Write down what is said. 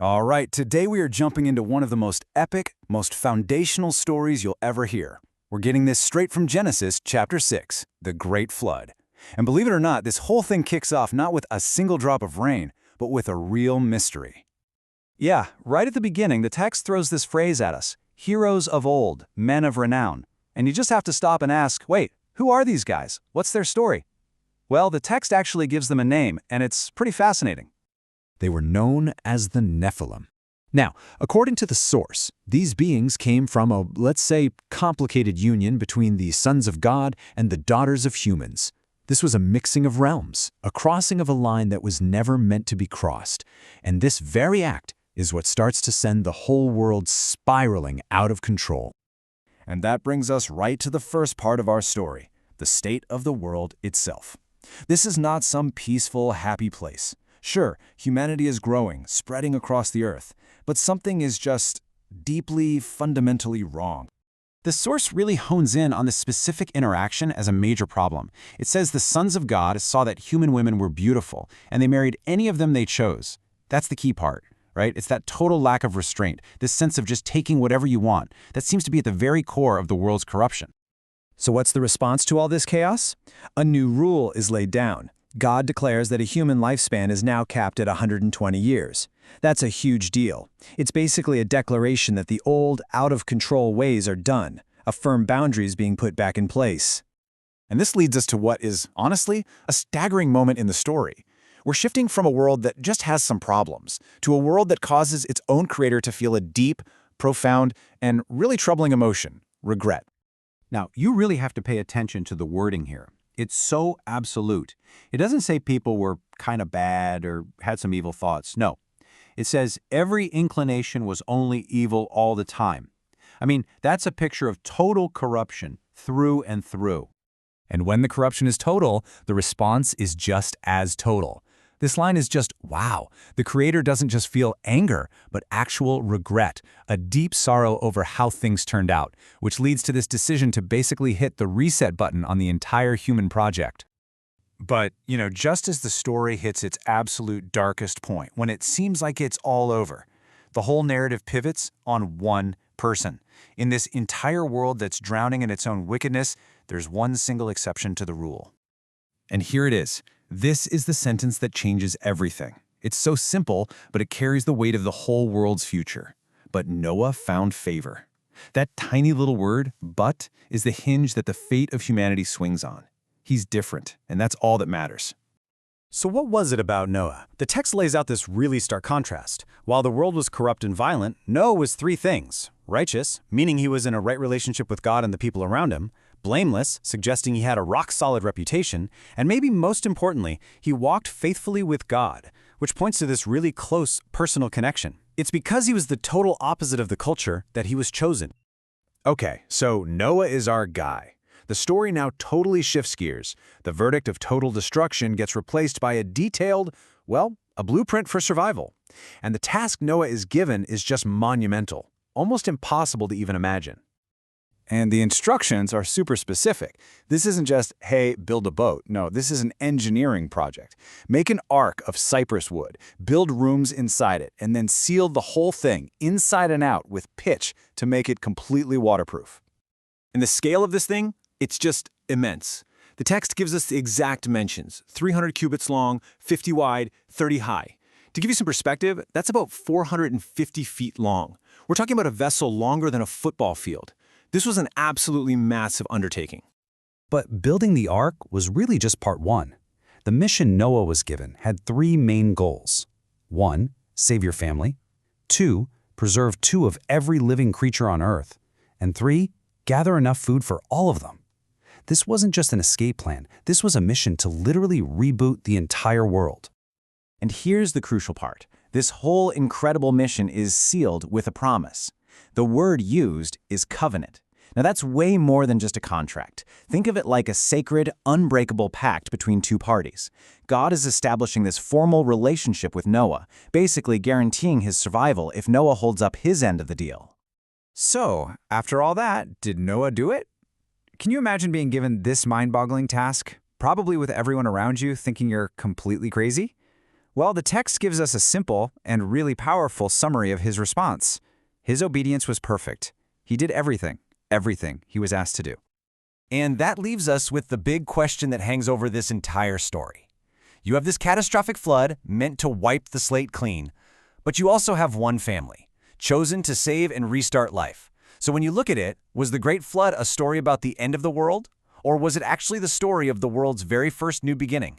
All right, today we are jumping into one of the most epic, most foundational stories you'll ever hear. We're getting this straight from Genesis chapter 6, the Great Flood. And believe it or not, this whole thing kicks off not with a single drop of rain, but with a real mystery. Yeah, right at the beginning, the text throws this phrase at us, heroes of old, men of renown. And you just have to stop and ask, wait, who are these guys? What's their story? Well, the text actually gives them a name, and it's pretty fascinating. They were known as the Nephilim. Now, according to the source, these beings came from a, let's say, complicated union between the sons of God and the daughters of humans. This was a mixing of realms, a crossing of a line that was never meant to be crossed. And this very act is what starts to send the whole world spiraling out of control. And that brings us right to the first part of our story, the state of the world itself. This is not some peaceful, happy place. Sure, humanity is growing, spreading across the earth, but something is just deeply, fundamentally wrong. The source really hones in on the specific interaction as a major problem. It says the sons of God saw that human women were beautiful, and they married any of them they chose. That's the key part, right? It's that total lack of restraint, this sense of just taking whatever you want, that seems to be at the very core of the world's corruption. So what's the response to all this chaos? A new rule is laid down. God declares that a human lifespan is now capped at 120 years. That's a huge deal. It's basically a declaration that the old, out-of-control ways are done, a firm boundaries being put back in place. And this leads us to what is, honestly, a staggering moment in the story. We're shifting from a world that just has some problems to a world that causes its own creator to feel a deep, profound, and really troubling emotion, regret. Now, you really have to pay attention to the wording here. It's so absolute. It doesn't say people were kind of bad or had some evil thoughts. No. It says every inclination was only evil all the time. I mean, that's a picture of total corruption through and through. And when the corruption is total, the response is just as total. This line is just, wow. The creator doesn't just feel anger, but actual regret, a deep sorrow over how things turned out, which leads to this decision to basically hit the reset button on the entire human project. But, just as the story hits its absolute darkest point, when it seems like it's all over, the whole narrative pivots on one person. In this entire world that's drowning in its own wickedness, there's one single exception to the rule. And here it is. This is the sentence that changes everything. It's so simple, but it carries the weight of the whole world's future. But Noah found favor. That tiny little word, but, is the hinge that the fate of humanity swings on. He's different, and that's all that matters. So what was it about Noah? The text lays out this really stark contrast. While the world was corrupt and violent, Noah was three things. Righteous, meaning he was in a right relationship with God and the people around him. Blameless, suggesting he had a rock-solid reputation. And maybe most importantly, he walked faithfully with God, which points to this really close personal connection. It's because he was the total opposite of the culture that he was chosen. Okay, so Noah is our guy. The story now totally shifts gears. The verdict of total destruction gets replaced by a detailed, a blueprint for survival. And the task Noah is given is just monumental, almost impossible to even imagine. And the instructions are super specific. This isn't just, hey, build a boat. No, this is an engineering project. Make an ark of cypress wood, build rooms inside it, and then seal the whole thing inside and out with pitch to make it completely waterproof. And the scale of this thing? It's just immense. The text gives us the exact dimensions, 300 cubits long, 50 wide, 30 high. To give you some perspective, that's about 450 feet long. We're talking about a vessel longer than a football field. This was an absolutely massive undertaking. But building the ark was really just part one. The mission Noah was given had three main goals. 1, save your family. 2, preserve 2 of every living creature on earth. And 3, gather enough food for all of them. This wasn't just an escape plan. This was a mission to literally reboot the entire world. And here's the crucial part. This whole incredible mission is sealed with a promise. The word used is covenant. Now that's way more than just a contract. Think of it like a sacred, unbreakable pact between two parties. God is establishing this formal relationship with Noah, basically guaranteeing his survival if Noah holds up his end of the deal. So, after all that, did Noah do it? Can you imagine being given this mind-boggling task, probably with everyone around you thinking you're completely crazy? Well, the text gives us a simple and really powerful summary of his response. His obedience was perfect. He did everything he was asked to do. And that leaves us with the big question that hangs over this entire story. You have this catastrophic flood meant to wipe the slate clean, but you also have one family, chosen to save and restart life. So when you look at it, was the Great Flood a story about the end of the world? Or was it actually the story of the world's very first new beginning?